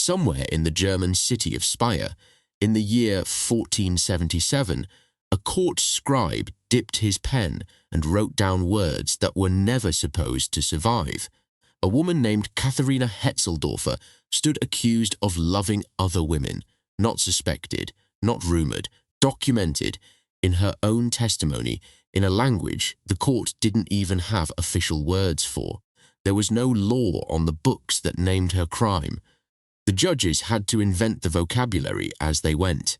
Somewhere in the German city of Speyer, in the year 1477, a court scribe dipped his pen and wrote down words that were never supposed to survive. A woman named Katherina Hetzeldorfer stood accused of loving other women, not suspected, not rumored, documented in her own testimony in a language the court didn't even have official words for. There was no law on the books that named her crime. The judges had to invent the vocabulary as they went.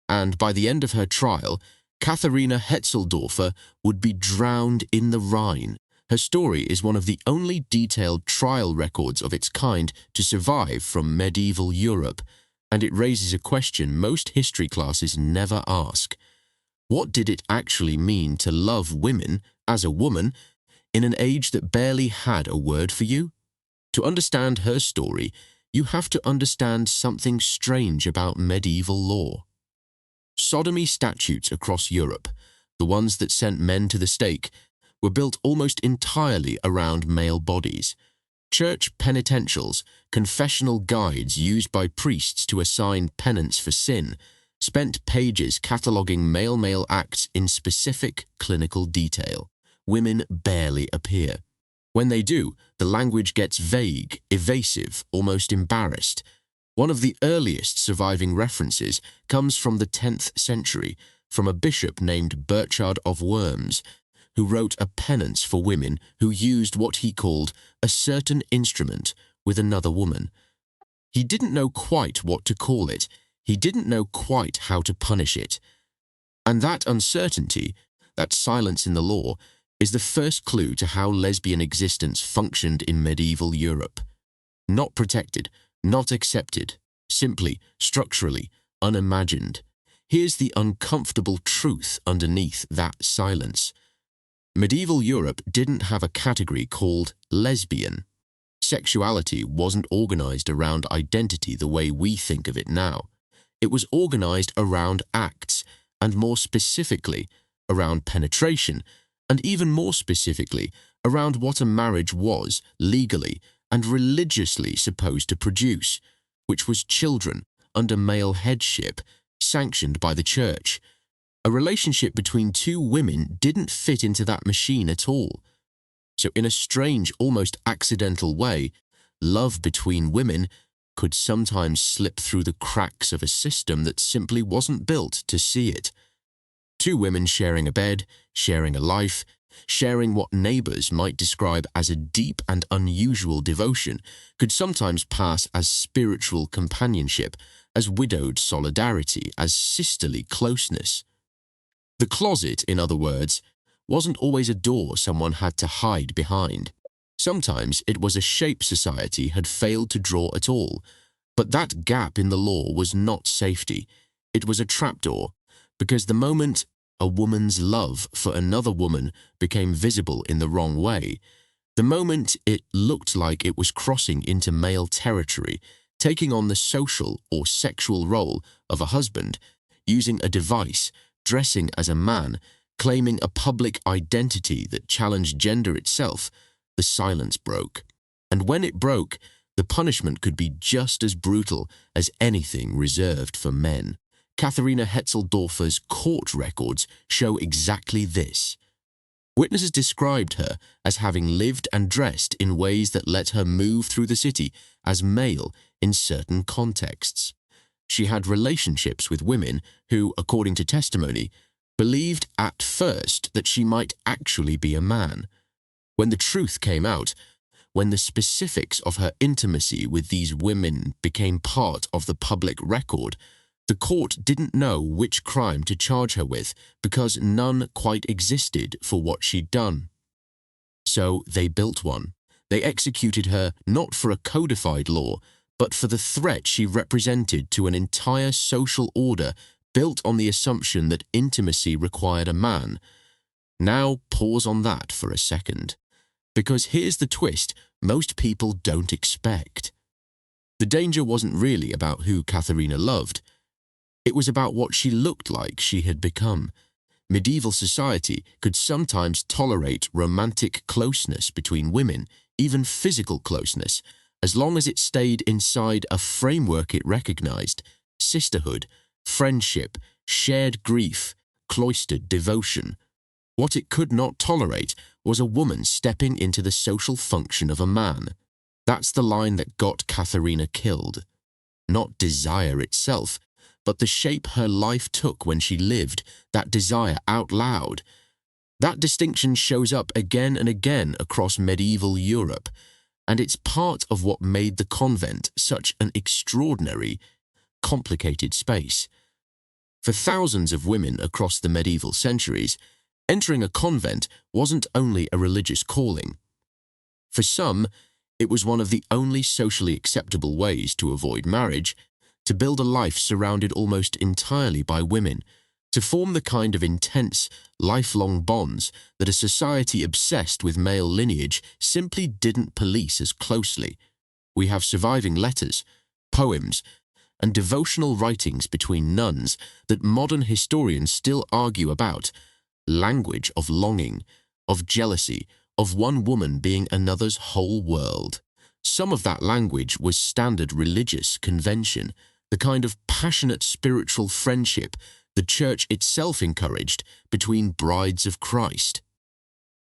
And by the end of her trial, Katherina Hetzeldorfer would be drowned in the Rhine. Her story is one of the only detailed trial records of its kind to survive from medieval Europe, and it raises a question most history classes never ask. What did it actually mean to love women as a woman in an age that barely had a word for you? To understand her story, you have to understand something strange about medieval law. Sodomy statutes across Europe, the ones that sent men to the stake, were built almost entirely around male bodies. Church penitentials, confessional guides used by priests to assign penance for sin, spent pages cataloguing male-male acts in specific clinical detail. Women barely appear. When they do, the language gets vague, evasive, almost embarrassed. One of the earliest surviving references comes from the 10th century, from a bishop named Burchard of Worms, who wrote a penance for women who used what he called a certain instrument with another woman. He didn't know quite what to call it. He didn't know quite how to punish it. And that uncertainty, that silence in the law, is the first clue to how lesbian existence functioned in medieval Europe. Not protected, not accepted, simply, structurally, unimagined. Here's the uncomfortable truth underneath that silence. Medieval Europe didn't have a category called lesbian. Sexuality wasn't organized around identity the way we think of it now. It was organized around acts, and more specifically, around penetration, and even more specifically, around what a marriage was, legally and religiously supposed to produce, which was children under male headship, sanctioned by the church. A relationship between two women didn't fit into that machine at all. So in a strange, almost accidental way, love between women could sometimes slip through the cracks of a system that simply wasn't built to see it. Two women sharing a bed, sharing a life, sharing what neighbors might describe as a deep and unusual devotion could sometimes pass as spiritual companionship, as widowed solidarity, as sisterly closeness. The closet, in other words, wasn't always a door someone had to hide behind. Sometimes it was a shape society had failed to draw at all, but that gap in the law was not safety. It was a trapdoor, because the moment a woman's love for another woman became visible in the wrong way, the moment it looked like it was crossing into male territory, taking on the social or sexual role of a husband, using a device, dressing as a man, claiming a public identity that challenged gender itself, the silence broke. And when it broke, the punishment could be just as brutal as anything reserved for men. Katherina Hetzeldorfer's court records show exactly this. Witnesses described her as having lived and dressed in ways that let her move through the city as male in certain contexts. She had relationships with women who, according to testimony, believed at first that she might actually be a man. When the truth came out, when the specifics of her intimacy with these women became part of the public record, the court didn't know which crime to charge her with because none quite existed for what she'd done. So they built one. They executed her not for a codified law, but for the threat she represented to an entire social order built on the assumption that intimacy required a man. Now pause on that for a second, because here's the twist most people don't expect. The danger wasn't really about who Katherina loved. It was about what she looked like she had become. Medieval society could sometimes tolerate romantic closeness between women, even physical closeness, as long as it stayed inside a framework it recognized: sisterhood, friendship, shared grief, cloistered devotion. What it could not tolerate was a woman stepping into the social function of a man. That's the line that got Katherina killed. Not desire itself, but the shape her life took when she lived that desire out loud. That distinction shows up again and again across medieval Europe, and it's part of what made the convent such an extraordinary, complicated space. For thousands of women across the medieval centuries, entering a convent wasn't only a religious calling. For some, it was one of the only socially acceptable ways to avoid marriage, to build a life surrounded almost entirely by women, to form the kind of intense, lifelong bonds that a society obsessed with male lineage simply didn't police as closely. We have surviving letters, poems, and devotional writings between nuns that modern historians still argue about, language of longing, of jealousy, of one woman being another's whole world. Some of that language was standard religious convention, the kind of passionate spiritual friendship the Church itself encouraged between brides of Christ.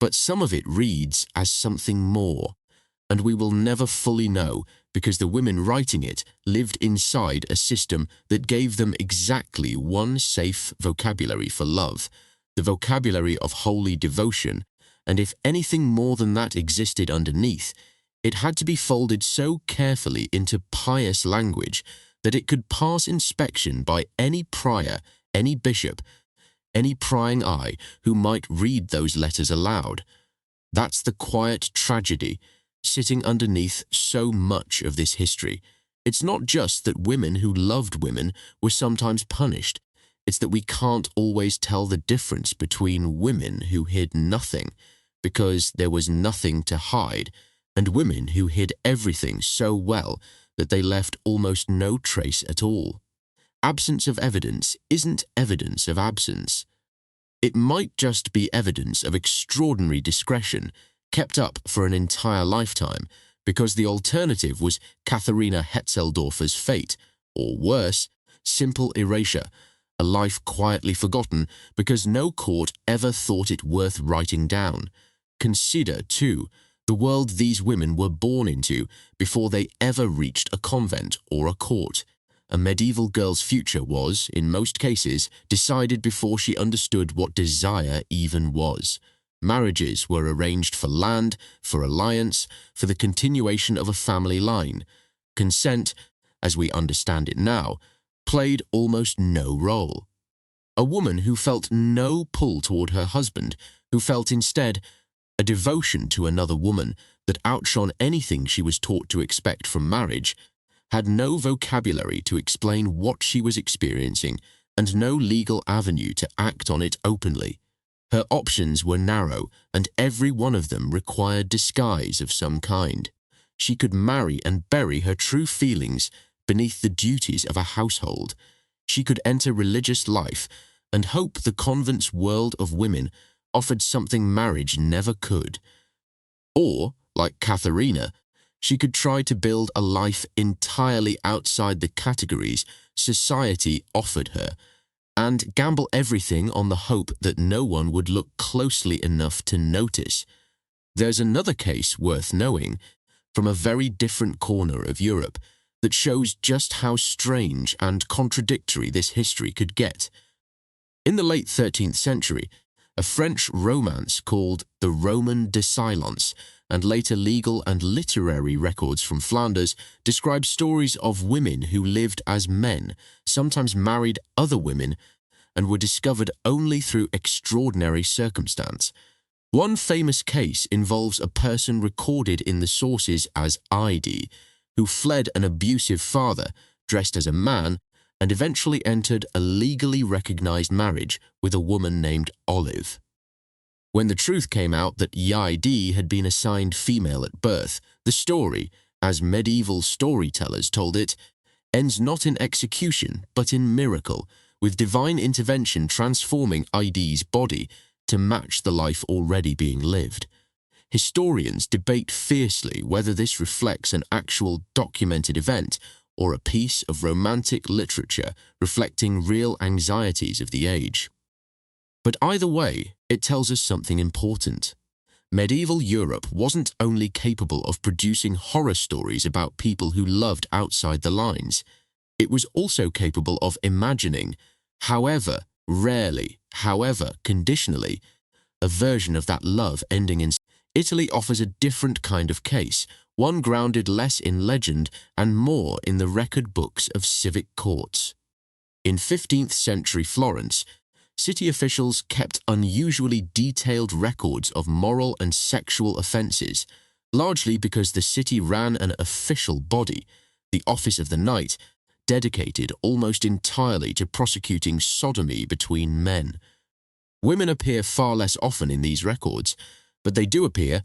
But some of it reads as something more, and we will never fully know because the women writing it lived inside a system that gave them exactly one safe vocabulary for love, the vocabulary of holy devotion, and if anything more than that existed underneath, it had to be folded so carefully into pious language that it could pass inspection by any prior, any bishop, any prying eye who might read those letters aloud. That's the quiet tragedy sitting underneath so much of this history. It's not just that women who loved women were sometimes punished. It's that we can't always tell the difference between women who hid nothing because there was nothing to hide, and women who hid everything so well that they left almost no trace at all. Absence of evidence isn't evidence of absence. It might just be evidence of extraordinary discretion kept up for an entire lifetime because the alternative was Katherina Hetzeldorfer's fate, or worse, simple erasure, a life quietly forgotten because no court ever thought it worth writing down. Consider, too, the world these women were born into before they ever reached a convent or a court. A medieval girl's future was, in most cases, decided before she understood what desire even was. Marriages were arranged for land, for alliance, for the continuation of a family line. Consent, as we understand it now, played almost no role. A woman who felt no pull toward her husband, who felt instead a devotion to another woman that outshone anything she was taught to expect from marriage, had no vocabulary to explain what she was experiencing and no legal avenue to act on it openly. Her options were narrow, and every one of them required disguise of some kind. She could marry and bury her true feelings beneath the duties of a household. She could enter religious life and hope the convent's world of women offered something marriage never could. Or, like Katherina, she could try to build a life entirely outside the categories society offered her, and gamble everything on the hope that no one would look closely enough to notice. There's another case worth knowing, from a very different corner of Europe, that shows just how strange and contradictory this history could get. In the late 13th century, a French romance called The Roman de Silence, and later legal and literary records from Flanders describe stories of women who lived as men, sometimes married other women, and were discovered only through extraordinary circumstance. One famous case involves a person recorded in the sources as ID, who fled an abusive father, dressed as a man, and eventually entered a legally recognized marriage with a woman named Olive. When the truth came out that Yid had been assigned female at birth, the story, as medieval storytellers told it, ends not in execution but in miracle, with divine intervention transforming Id's body to match the life already being lived. Historians debate fiercely whether this reflects an actual documented event or a piece of romantic literature reflecting real anxieties of the age. But either way, it tells us something important. Medieval Europe wasn't only capable of producing horror stories about people who loved outside the lines, it was also capable of imagining, however rarely, however conditionally, a version of that love ending in. Italy offers a different kind of case, one grounded less in legend and more in the record books of civic courts. In 15th century Florence, city officials kept unusually detailed records of moral and sexual offences, largely because the city ran an official body, the Office of the Knight, dedicated almost entirely to prosecuting sodomy between men. Women appear far less often in these records, but they do appear,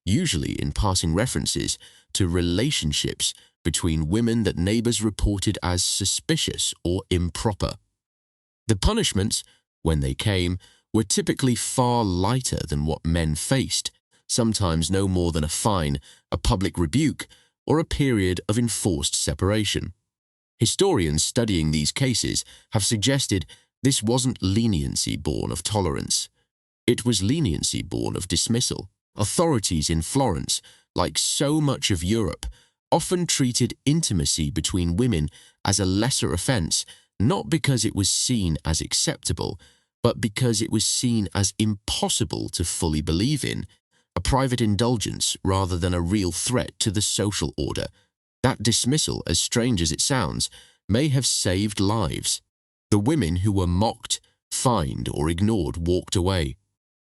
usually in passing references, to relationships between women that neighbours reported as suspicious or improper. The punishments, when they came, were typically far lighter than what men faced, sometimes no more than a fine, a public rebuke, or a period of enforced separation. Historians studying these cases have suggested this wasn't leniency born of tolerance. It was leniency born of dismissal. Authorities in Florence, like so much of Europe, often treated intimacy between women as a lesser offence, not because it was seen as acceptable, but because it was seen as impossible to fully believe in, a private indulgence rather than a real threat to the social order. That dismissal, as strange as it sounds, may have saved lives. The women who were mocked, fined, or ignored walked away.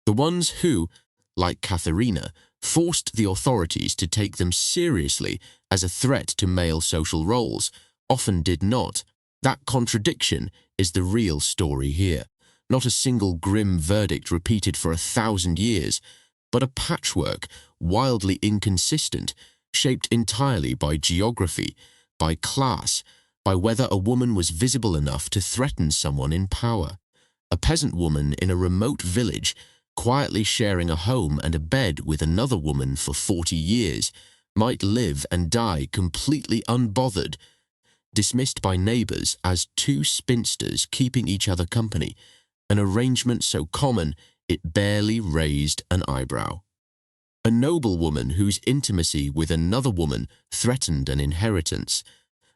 The ones who, like Katherina, forced the authorities to take them seriously as a threat to male social roles, often did not. That contradiction is the real story here. Not a single grim verdict repeated for 1,000 years, but a patchwork, wildly inconsistent, shaped entirely by geography, by class, by whether a woman was visible enough to threaten someone in power. A peasant woman in a remote village, quietly sharing a home and a bed with another woman for 40 years, might live and die completely unbothered, dismissed by neighbours as two spinsters keeping each other company, an arrangement so common it barely raised an eyebrow. A noblewoman whose intimacy with another woman threatened an inheritance,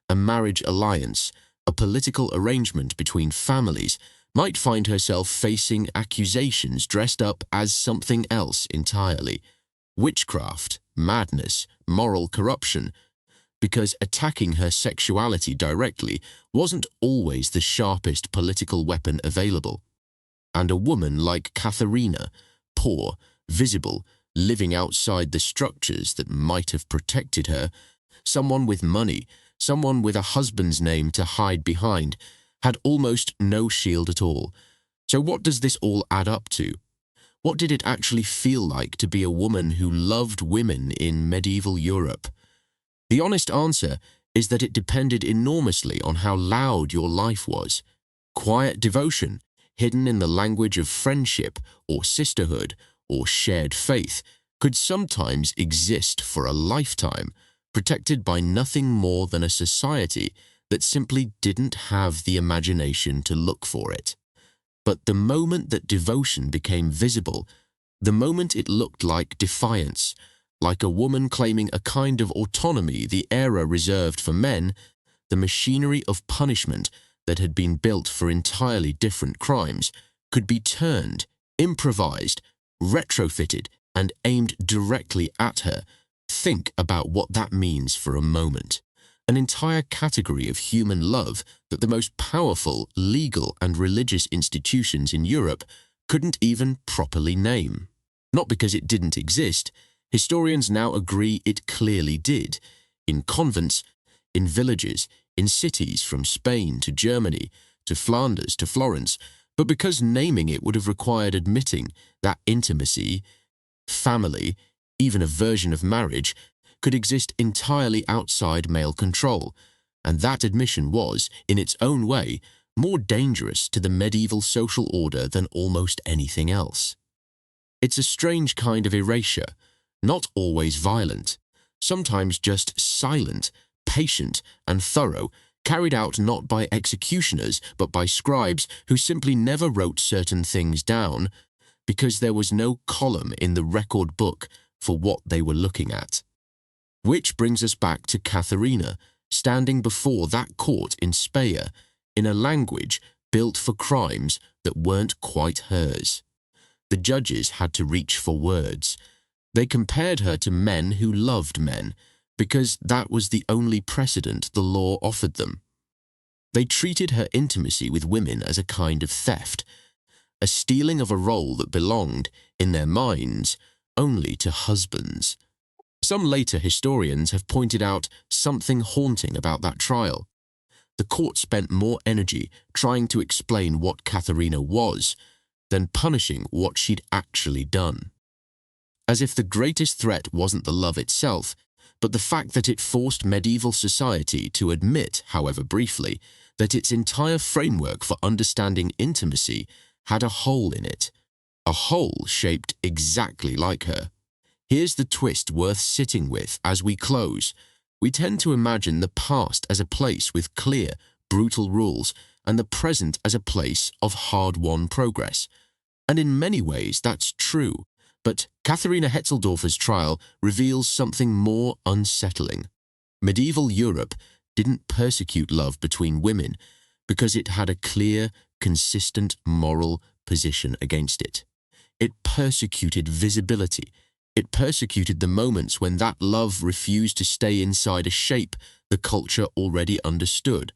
a marriage alliance, a political arrangement between families, might find herself facing accusations dressed up as something else entirely. Witchcraft, madness, moral corruption, because attacking her sexuality directly wasn't always the sharpest political weapon available. And a woman like Katherina, poor, visible, living outside the structures that might have protected her, someone with money, someone with a husband's name to hide behind, had almost no shield at all. So what does this all add up to? What did it actually feel like to be a woman who loved women in medieval Europe? The honest answer is that it depended enormously on how loud your life was. Quiet devotion, hidden in the language of friendship or sisterhood or shared faith, could sometimes exist for a lifetime, protected by nothing more than a society that simply didn't have the imagination to look for it. But the moment that devotion became visible, the moment it looked like defiance, like a woman claiming a kind of autonomy the era reserved for men, the machinery of punishment that had been built for entirely different crimes could be turned, improvised, retrofitted, and aimed directly at her. Think about what that means for a moment. An entire category of human love that the most powerful legal and religious institutions in Europe couldn't even properly name. Not because it didn't exist. Historians now agree it clearly did. In convents, in villages, in cities from Spain to Germany, to Flanders to Florence, but because naming it would have required admitting that intimacy, family, even a version of marriage, could exist entirely outside male control, and that admission was, in its own way, more dangerous to the medieval social order than almost anything else. It's a strange kind of erasure, not always violent, sometimes just silent, patient, and thorough, carried out not by executioners but by scribes who simply never wrote certain things down because there was no column in the record book for what they were looking at. Which brings us back to Katherina, standing before that court in Speyer, in a language built for crimes that weren't quite hers. The judges had to reach for words. They compared her to men who loved men, because that was the only precedent the law offered them. They treated her intimacy with women as a kind of theft, a stealing of a role that belonged, in their minds, only to husbands. Some later historians have pointed out something haunting about that trial. The court spent more energy trying to explain what Katherina was than punishing what she'd actually done. As if the greatest threat wasn't the love itself, but the fact that it forced medieval society to admit, however briefly, that its entire framework for understanding intimacy had a hole in it, a hole shaped exactly like her. Here's the twist worth sitting with as we close. We tend to imagine the past as a place with clear, brutal rules, and the present as a place of hard-won progress. And in many ways that's true, but Katherina Hetzeldorfer's trial reveals something more unsettling. Medieval Europe didn't persecute love between women because it had a clear, consistent moral position against it. It persecuted visibility. It persecuted the moments when that love refused to stay inside a shape the culture already understood,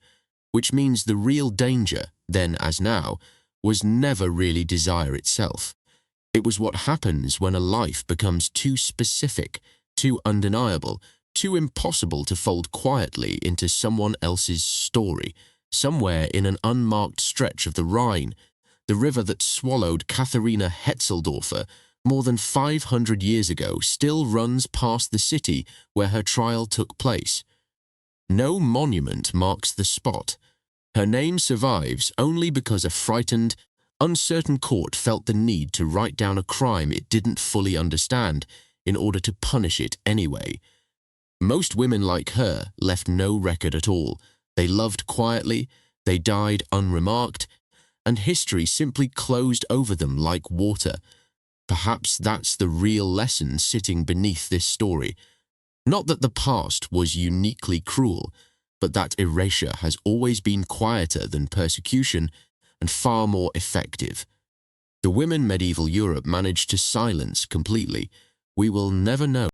which means the real danger, then as now, was never really desire itself. It was what happens when a life becomes too specific, too undeniable, too impossible to fold quietly into someone else's story, somewhere in an unmarked stretch of the Rhine, the river that swallowed Katherina Hetzeldorfer more than 500 years ago still runs past the city where her trial took place. No monument marks the spot. Her name survives only because a frightened, uncertain court felt the need to write down a crime it didn't fully understand in order to punish it anyway. Most women like her left no record at all. They loved quietly, they died unremarked, and history simply closed over them like water. Perhaps that's the real lesson sitting beneath this story. Not that the past was uniquely cruel, but that erasure has always been quieter than persecution and far more effective. The women medieval Europe managed to silence completely. We will never know.